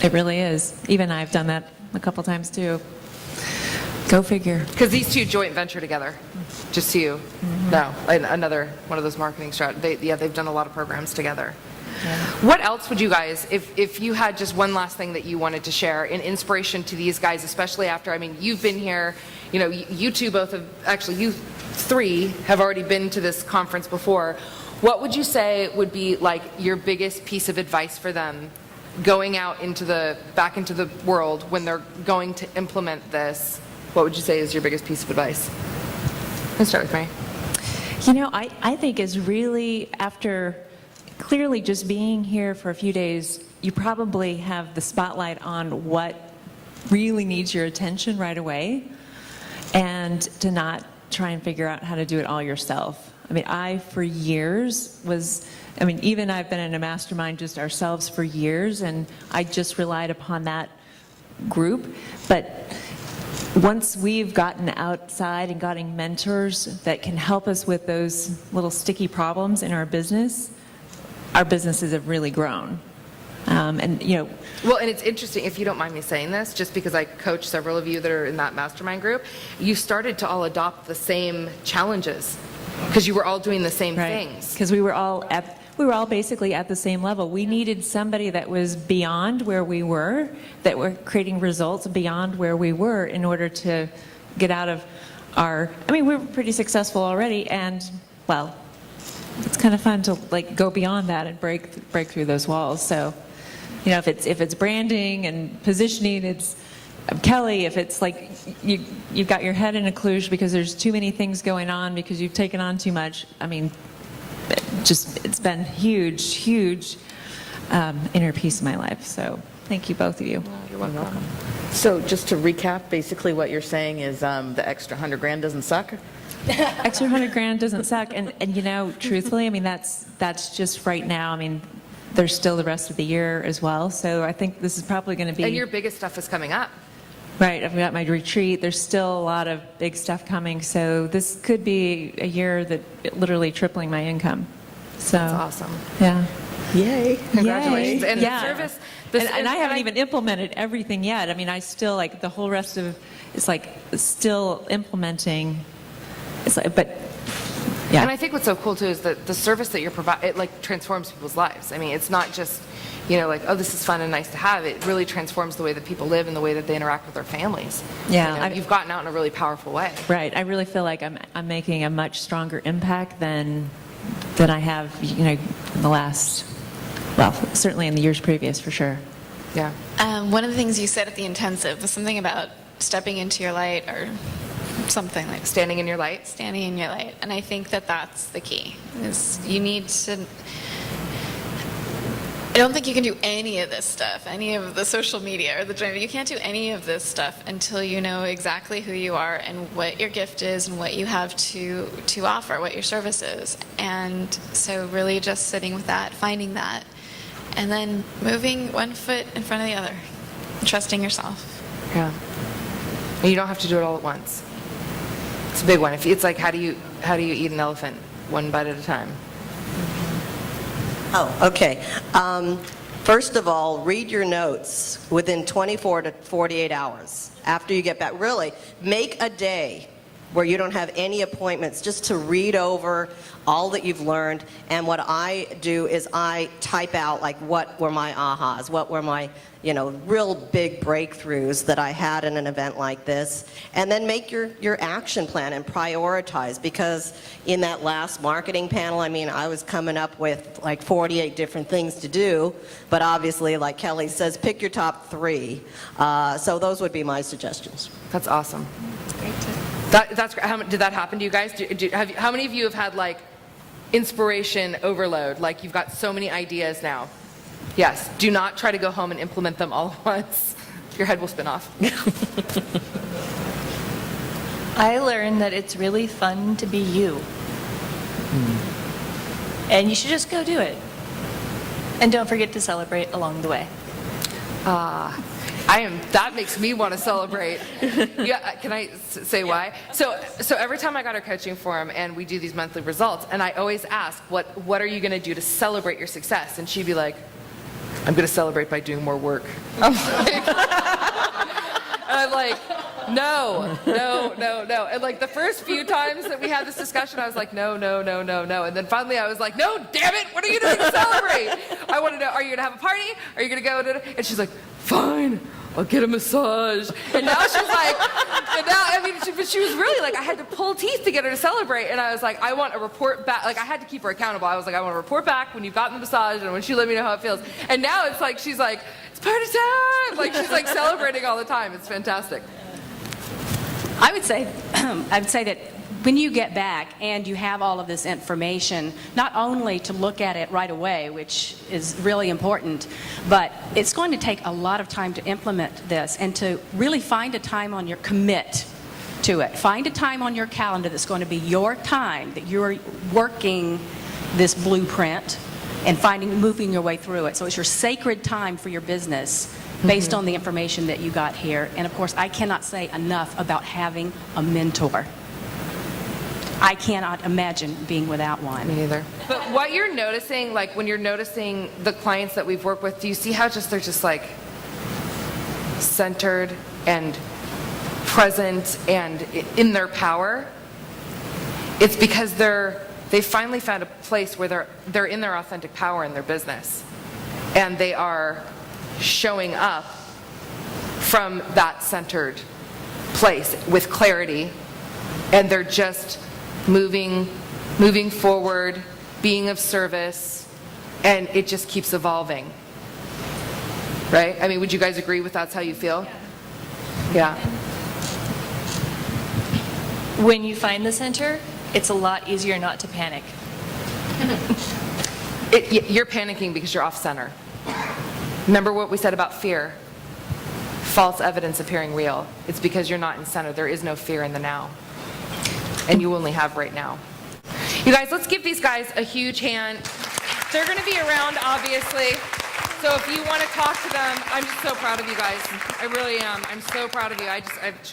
It really is. Even I've done that a couple times too. Go figure. Because these two joint venture together, just so you know, another one of those marketing strategies. They've done a lot of programs together. Yeah. What else would you guys, if you had just one last thing that you wanted to share in inspiration to these guys, especially after, I mean, you've been here, you know, you two both have, actually you three have already been to this conference before. What would you say would be like your biggest piece of advice for them going out back into the world when they're going to implement this? What would you say is your biggest piece of advice? Let's start with Mary. You know, I think is really, after clearly just being here for a few days, you probably have the spotlight on what really needs your attention right away, and to not try and figure out how to do it all yourself. I mean, for years even I've been in a mastermind just ourselves for years, and I just relied upon that group. But once we've gotten outside and gotten mentors that can help us with those little sticky problems in our businesses have really grown. And you know, well, and it's interesting, if you don't mind me saying this, just because I coach several of you that are in that mastermind group, you started to all adopt the same challenges because you were all doing the same things. Because we were all basically at the same level. We needed somebody that was beyond where we were, that were creating results beyond where we were, in order to get out of we were pretty successful already, and well, it's kind of fun to like go beyond that and break through those walls. So, you know, if it's branding and positioning, it's Kelly. If it's like you've got your head in a kloosh because there's too many things going on because you've taken on too much. I mean, it's been huge inner peace in my life. So thank you, both of you. You're welcome. So just to recap, basically what you're saying is the extra $100,000 doesn't suck? Extra $100,000 doesn't suck, and you know, truthfully, I mean, that's just right now. I mean, there's still the rest of the year as well, so I think this is probably going to be. And your biggest stuff is coming up. Right, I've got my retreat. There's still a lot of big stuff coming, so this could be a year that literally tripling my income. So that's awesome. Yeah. Yay! Congratulations. Yay. And yeah. the service. And I haven't even implemented everything yet. I mean, I still like the whole rest of it's like still implementing. It's like, but yeah. And I think what's so cool too is that the service that you're providing, it like transforms people's lives. I mean, it's not just, you know, like, oh, this is fun and nice to have. It really transforms the way that people live and the way that they interact with their families. Yeah, you know, you've gotten out in a really powerful way. Right. I really feel like I'm making a much stronger impact than I have, you know, in the last, well, certainly in the years previous, for sure. Yeah. One of the things you said at the intensive was something about stepping into your light, or something like standing in your light. Standing in your light. And I think that that's the key. Is you need to. I don't think you can do any of this stuff, any of the social media or the driving. You can't do any of this stuff until you know exactly who you are and what your gift is and what you have to offer, what your service is. And so really just sitting with that, finding that, and then moving one foot in front of the other, trusting yourself. Yeah. And you don't have to do it all at once. It's a big one. It's like, how do you eat an elephant? One bite at a time. Oh, okay. First of all, read your notes within 24 to 48 hours after you get back. Really, make a day where you don't have any appointments, just to read over all that you've learned. And what I do is I type out, like, what were my ahas, what were my, you know, real big breakthroughs that I had in an event like this, and then make your action plan and prioritize. Because in that last marketing panel, I mean, I was coming up with like 48 different things to do, but obviously, like Kelly says, pick your top 3. So those would be my suggestions. That's awesome. Great tip. That's great. Did that happen to you guys? How many of you have had like inspiration overload? Like, you've got so many ideas now. Yes. Do not try to go home and implement them all at once. Your head will spin off. I learned that it's really fun to be you. And you should just go do it. And don't forget to celebrate along the way. That makes me want to celebrate. Yeah, can I say why? So every time I got our coaching forum and we do these monthly results, and I always ask, what are you going to do to celebrate your success? And she'd be like, I'm going to celebrate by doing more work. I'm like, no. And like the first few times that we had this discussion, I was like, no. And then finally I was like, no, damn it, what are you doing to celebrate? I want to know, are you going to have a party? Are you going to go? And she's like, fine, I'll get a massage. And now she's like, but she was really like, I had to pull teeth to get her to celebrate. And I was like, I want a report back. Like I had to keep her accountable. I was like, I want a report back when you've gotten the massage and when she let me know how it feels. And now it's like, she's like, it's party time. Like she's like celebrating all the time. It's fantastic. I would say that when you get back and you have all of this information, not only to look at it right away, which is really important, but it's going to take a lot of time to implement this and to really find a time on your commit to it. Find a time on your calendar that's going to be your time, that you're working this blueprint and moving your way through it. So it's your sacred time for your business based on the information that you got here. And of course, I cannot say enough about having a mentor. I cannot imagine being without one. Me neither. But what you're noticing, like when you're noticing the clients that we've worked with, do you see how they're just like centered and present and in their power? It's because they finally found a place where they're in their authentic power in their business, and they are showing up from that centered place with clarity, and they're just moving forward, being of service, and it just keeps evolving. Right? I mean, would you guys agree with that's how you feel? Yeah. When you find the center, it's a lot easier not to panic. You're panicking because you're off center. Remember what we said about fear? False evidence appearing real. It's because you're not in center. There is no fear in the now. And you only have right now. You guys, let's give these guys a huge hand. They're going to be around, obviously. So if you want to talk to them, I'm just so proud of you guys. I really am. I'm so proud of you. I've